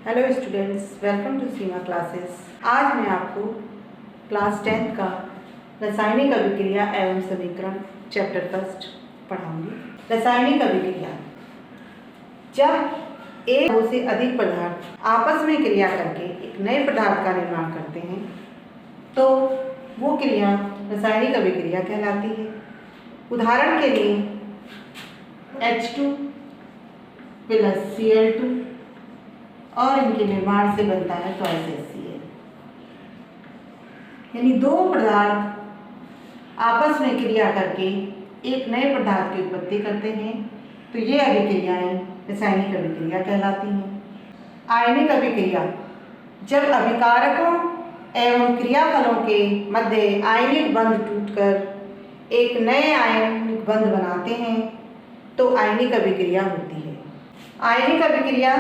Hello students, welcome to Seema classes. आज मैं आपको क्लास 10 का रासायनिक अभिक्रिया एवं समीकरण चैप्टर फर्स्ट पढ़ाऊंगी। रासायनिक अभिक्रिया, जब एक दो से अधिक पदार्थ आपस में क्रिया करके एक नए पदार्थ का निर्माण करते हैं तो वो क्रिया रासायनिक अभिक्रिया कहलाती है। उदाहरण के लिए H2 प्लस Cl2 और इनके निर्माण से बनता है HCl, यानी दो पदार्थ आपस में क्रिया करके एक नए पदार्थ की उत्पत्ति करते हैं तो ये अभिक्रियाएं रासायनिक अभिक्रिया कहलाती हैं। आयनिक अभिक्रिया, जब अभिकारकों एवं क्रियाफलों के मध्य आयनिक बंध टूटकर एक नए आयनिक बंध बनाते हैं तो आयनिक अभिक्रिया होती है। आयनिक अभिक्रिया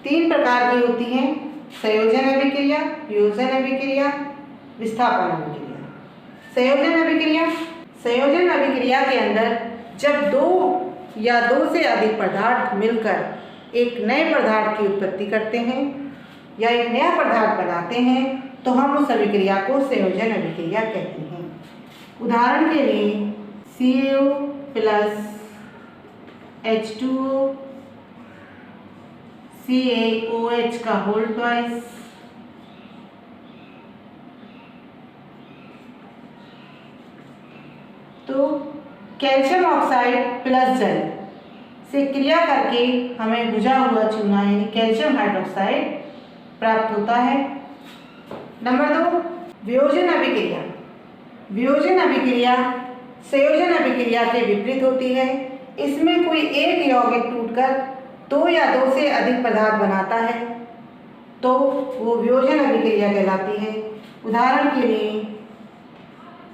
तीन प्रकार की होती हैं: संयोजन अभिक्रिया, वियोजन अभिक्रिया, विस्थापन अभिक्रिया। संयोजन अभिक्रिया के अंदर जब दो या दो से अधिक पदार्थ मिलकर एक नए पदार्थ की उत्पत्ति करते हैं या एक नया पदार्थ बनाते हैं तो हम उस अभिक्रिया को संयोजन अभिक्रिया कहते हैं। उदाहरण के लिए CaO प्लस H2O CaOH का होल ट्वाइस, तो कैल्शियम ऑक्साइड प्लस जल से क्रिया करके हमें बुझा हुआ चूना यानी कैल्शियम हाइड्रोक्साइड प्राप्त होता है। नंबर 2, वियोजन अभिक्रिया। वियोजन अभिक्रिया संयोजन अभिक्रिया के विपरीत होती है। इसमें कोई एक यौगिक टूटकर दो या दो से अधिक पदार्थ बनाता है तो वो वियोजन अभिक्रिया कहलाती है। उदाहरण के लिए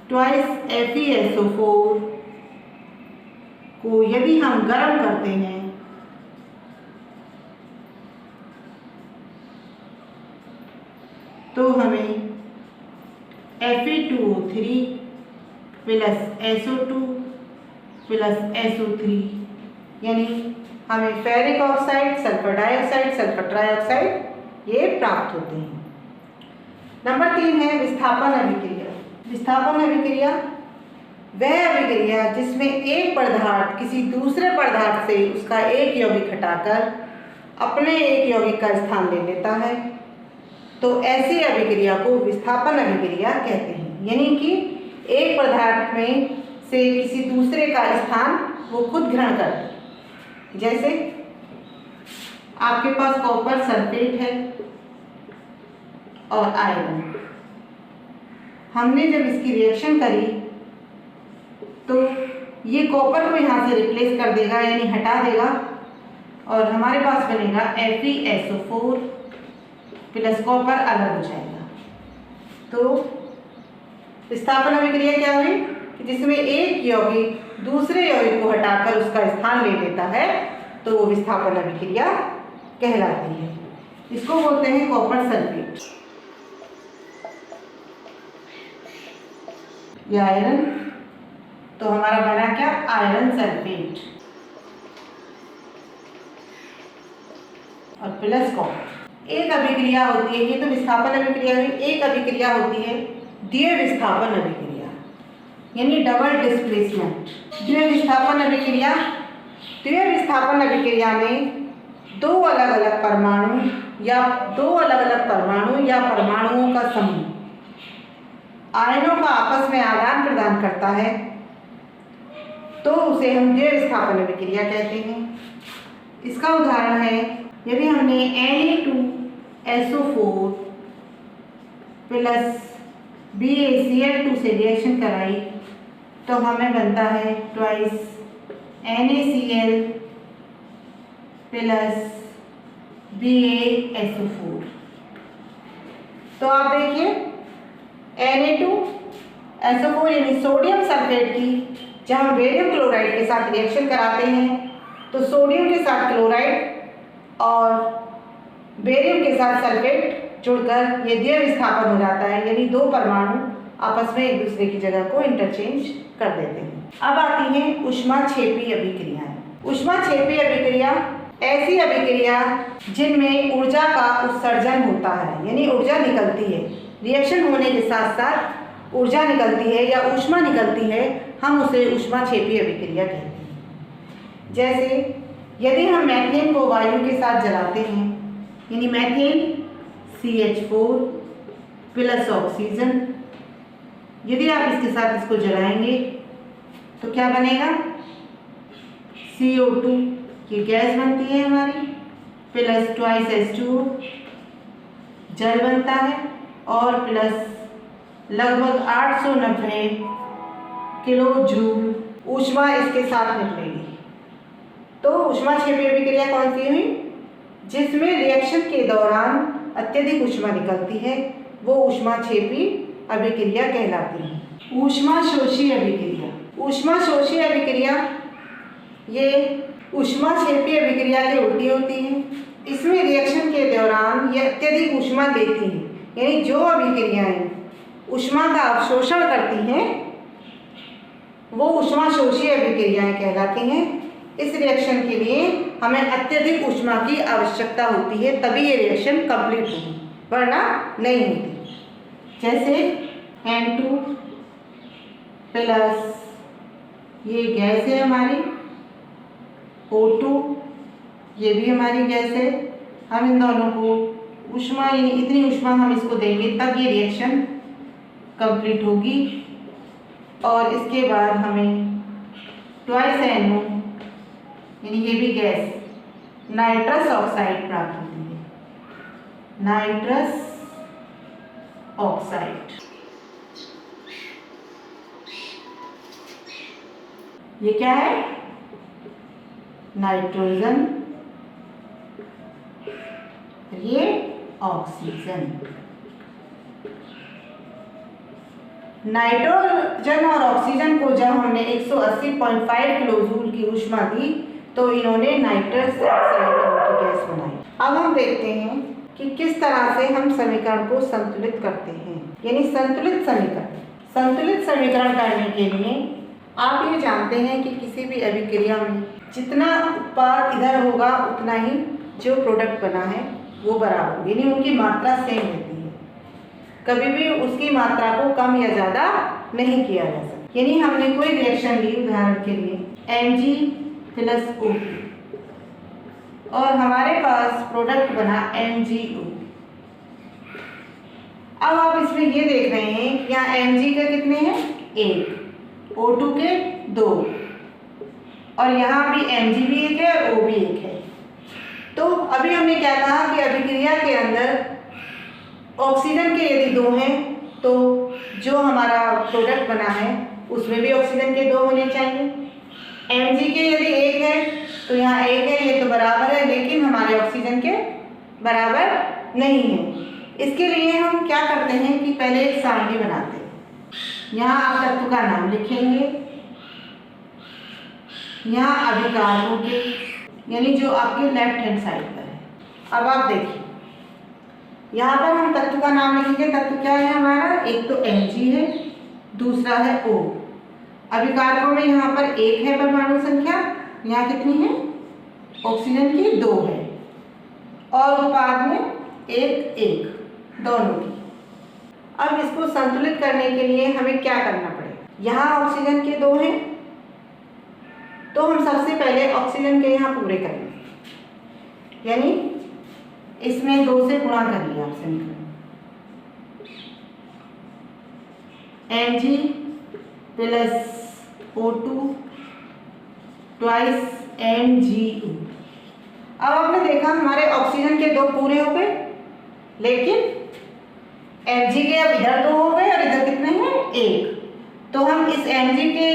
ट्वाइस FeSO4 को यदि हम गर्म करते हैं तो हमें Fe2O3 plus SO2 plus SO3 यानी हमें ferric oxide, sulphur dioxide, sulphur trioxide ये प्राप्त होते हैं। नंबर 3 है विस्थापन अभिक्रिया। विस्थापन अभिक्रिया वह अभिक्रिया जिसमें एक पदार्थ किसी दूसरे पदार्थ से उसका एक यौगिक हटाकर अपने एक यौगिक का स्थान ले लेता है तो ऐसी अभिक्रिया को विस्थापन अभिक्रिया कहते हैं। यानी कि एक पदार्थ में से किसी दूसरे का स्थान वो खुद ग्रहण करता है। जैसे आपके पास कॉपर सल्फेट है और आयरन, हमने जब इसकी रिएक्शन करी तो ये कॉपर को यहाँ से रिप्लेस कर देगा यानी हटा देगा और हमारे पास बनेगा FeSO4 प्लस कॉपर अलग हो जाएगा। तो विस्थापन अभिक्रिया क्या हुई कि जिसमें एक यौगिक दूसरे यौगिक को हटाकर उसका स्थान ले लेता है तो वो विस्थापन अभिक्रिया कहलाती है। इसको बोलते हैं कॉपर सल्फेट। ये आयरन, तो हमारा बना क्या? आयरन सल्फेट और प्लस कॉपर। एक अभिक्रिया होती है, ये तो विस्थापन अभिक्रिया हुई। एक अभिक्रिया होती है द्वितीय विस्थापन अभिक्रिया यानी डबल डिस्प्लेसमेंट। द्वितीय विस्थापन अभिक्रिया में दो अलग अलग परमाणु या परमाणुओं का समूह आयनों का आपस में आदान प्रदान करता है तो उसे हम द्वितीय विस्थापन अभिक्रिया कहते हैं। इसका उदाहरण है यदि हमने Na2SO4 प्लस BaCl2 से रिएक्शन कराई तो हमें बनता है ट्वाइस NaCl प्लस BaSO4। तो आप देखिए Na2SO4 यानी सोडियम सल्फेट की जब हम बेरियम क्लोराइड के साथ रिएक्शन कराते हैं तो सोडियम के साथ क्लोराइड और बेरियम के साथ सल्फेट जुड़कर ये द्वितीय विस्थापन हो जाता है यानी दो परमाणु आपस में एक दूसरे की जगह को इंटरचेंज कर देते हैं। अब आती हैं ऊष्माक्षेपी अभिक्रियाएं। ऊष्माक्षेपी अभिक्रिया ऐसी अभिक्रिया जिनमें ऊर्जा का उत्सर्जन होता है, यानी ऊर्जा निकलती है, रिएक्शन होने के साथ साथ ऊर्जा निकलती है या ऊष्मा निकलती है, हम उसे ऊष्माक्षेपी अभिक्रिया कहते हैं। जैसे यदि हम मीथेन को वायु के साथ जलाते हैं, यानी मीथेन CH4 प्लस ऑक्सीजन, यदि आप इसके साथ इसको जलाएंगे तो क्या बनेगा? CO2, ये गैस बनती है हमारी, प्लस 2H2O जल बनता है, और प्लस लगभग 890 किलो जूल ऊष्मा इसके साथ निकलेगी। तो ऊष्माक्षेपी अभिक्रिया कौन सी हुई? जिसमें रिएक्शन के दौरान अत्यधिक ऊष्मा निकलती है, वो ऊष्माक्षेपी अभिक्रिया कहलाती है। ऊष्माशोषी अभिक्रिया, ऊष्माशोषी अभिक्रिया ये ऊष्माक्षेपी अभिक्रिया के उल्टी होती है। इसमें रिएक्शन के दौरान ये अत्यधिक ऊष्मा देती है, यानी जो अभिक्रियाएं ऊष्मा का अवशोषण करती हैं वो ऊष्माशोषी अभिक्रियाएं कहलाती हैं। इस रिएक्शन के लिए हमें अत्यधिक ऊष्मा की आवश्यकता होती है, तभी ये रिएक्शन कंप्लीट होगी, वरना नहीं होती। जैसे N2 प्लस ये गैस है हमारी, O2 ये भी हमारी गैस है, हम इन दोनों को ऊष्मा, यानी इतनी ऊष्मा हम इसको देंगे तब ये रिएक्शन कंप्लीट होगी। और इसके बाद हमें 2NO, यानी ये भी गैस, नाइट्रस ऑक्साइड प्राप्त होती है, नाइट्रस ऑक्साइड। ये क्या है? नाइट्रोजन, ये ऑक्सीजन। नाइट्रोजन और ऑक्सीजन को जब हमने 180.5 किलो जूल की ऊष्मा दी तो इन्होंने नाइट्रस ऑक्साइड की गैस बनाई। अब हम देखते हैं कि किस तरह से हम समीकरण को संतुलित करते हैं, यानी संतुलित समीकरण। संतुलित समीकरण करने के लिए आप ये जानते हैं कि किसी भी अभिक्रिया में जितना उत्पाद इधर होगा उतना ही जो प्रोडक्ट बना है वो बराबर, यानी उनकी मात्रा सेम रहती है, कभी भी उसकी मात्रा को कम या ज़्यादा नहीं किया जा सकता। यानी हमने कोई रिएक्शन ली, उदाहरण के लिए Mg प्लस O, और हमारे पास प्रोडक्ट बना MgO। अब आप इसमें ये देख रहे हैं कि यहाँ Mg के कितने हैं? 1, O2 के 2, और यहाँ भी Mg भी 1 है और O भी 1 है। तो अभी हमने क्या कहा कि अभिक्रिया के अंदर ऑक्सीजन के यदि 2 हैं तो जो हमारा प्रोडक्ट बना है उसमें भी ऑक्सीजन के 2 होने चाहिए। Mg के यदि 1 है तो यहाँ 1 है, ये तो बराबर है, लेकिन हमारे ऑक्सीजन के बराबर नहीं है। इसके लिए हम क्या करते हैं कि पहले एक सारणी बनाते हैं। यहाँ आप तत्व का नाम लिखेंगे, यहाँ अभिकारकों के, यानी जो आपके लेफ्ट हैंड साइड पर है। अब आप देखिए यहाँ पर हम तत्व का नाम लिखेंगे। तत्व क्या है हमारा? एक तो Mg है, दूसरा है O। अभिकारकों में यहाँ पर 1 है परमाणु संख्या, यहाँ कितनी है? ऑक्सीजन की 2 है, और उत्पाद में 1 दोनों की। अब इसको संतुलित करने के लिए हमें क्या करना पड़ेगा? यहाँ ऑक्सीजन के 2 हैं तो हम सबसे पहले ऑक्सीजन के यहाँ पूरे करेंगे, यानी इसमें 2 से गुणा करिए आप समीकरण। Mg plus O2 twice MgO। अब आपने देखा हमारे ऑक्सीजन के 2 पूरे हो गए, लेकिन Mg के अब इधर 2 हो गए और इधर कितने हैं? 1। तो हम इस Mg के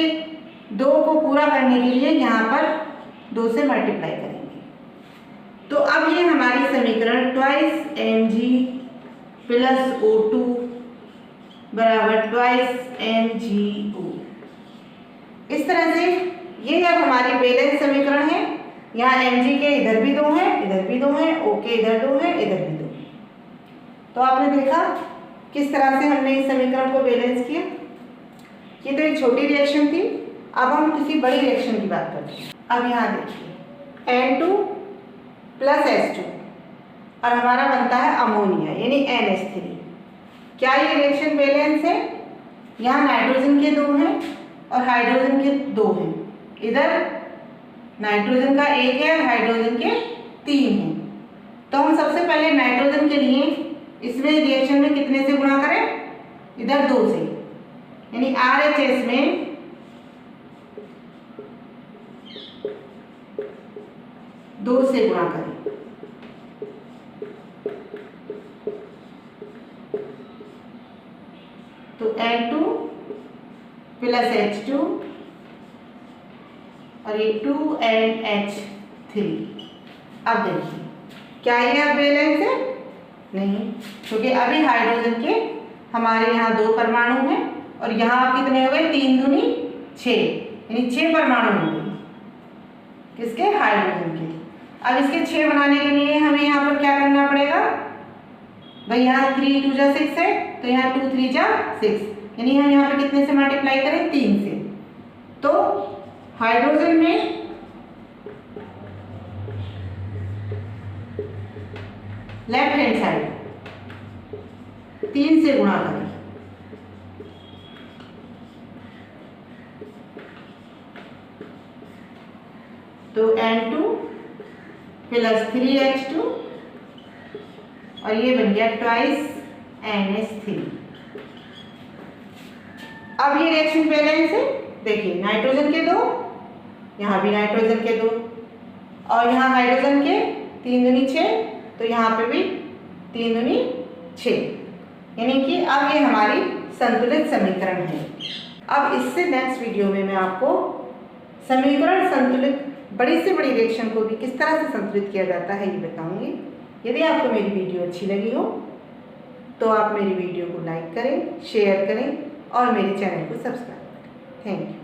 2 को पूरा करने के लिए यहाँ पर 2 से मल्टीप्लाई करेंगे। तो अब ये हमारी समीकरण ट्वाइस Mg प्लस O2 बराबर ट्वाइस MgO। इस तरह से ये अब हमारी बैलेंस समीकरण है। यहाँ Mg के इधर भी 2 हैं, इधर भी 2 हैं, O के इधर 2 हैं, इधर भी 2 हैं। तो आपने देखा किस तरह से हमने इस समीकरण को बैलेंस किया। ये तो एक छोटी रिएक्शन थी, अब हम किसी बड़ी रिएक्शन की बात करते हैं। अब यहाँ देखिए N2 प्लस H2 और हमारा बनता है अमोनिया यानी NH3। क्या ये रिएक्शन बैलेंस है? यहाँ नाइट्रोजन के 2 हैं और हाइड्रोजन के 2 हैं। इधर नाइट्रोजन का 1 है और हाइड्रोजन के 3 हैं। तो हम सबसे पहले नाइट्रोजन के लिए इसमें रिएक्शन में कितने से गुणा करें? इधर 2 से, यानी RHS में 2 से गुणा करें। तो N2 प्लस H2 और ये 2NH3। अब देखिए क्या ये अब बैलेंस है? नहीं, क्योंकि अभी हाइड्रोजन के हमारे यहाँ 2 परमाणु हैं और यहाँ कितने हो गए? 3 दूनी 6, यानी 6 परमाणु हो गए किसके? हाइड्रोजन के। अब इसके 6 बनाने के लिए हमें यहाँ पर क्या करना पड़ेगा भाई? यहाँ 3 2 जा 6 है, तो यहाँ 2 3 जा 6, यानी हम यहाँ पर कितने से मल्टीप्लाई करें? 3 से। तो हाइड्रोजन में लेफ्ट हैंड साइड 3 से गुणा करें। तो N2 प्लस 3H2 और ये बन गया ट्वाइस NH3। अब ये रिएक्शन बैलेंस है। देखिए नाइट्रोजन के 2, यहाँ भी नाइट्रोजन के 2 और यहाँ हाइड्रोजन के 3 दूनी 6, तो यहाँ पे भी 3 दूनी 6, यानी कि अब ये हमारी संतुलित समीकरण है। अब इससे नेक्स्ट वीडियो में मैं आपको समीकरण संतुलित बड़ी से बड़ी रिएक्शन को भी किस तरह से संतुलित किया जाता है ये बताऊंगी। यदि आपको मेरी वीडियो अच्छी लगी हो तो आप मेरी वीडियो को लाइक करें, शेयर करें और मेरे चैनल को सब्सक्राइब करें। Thank you.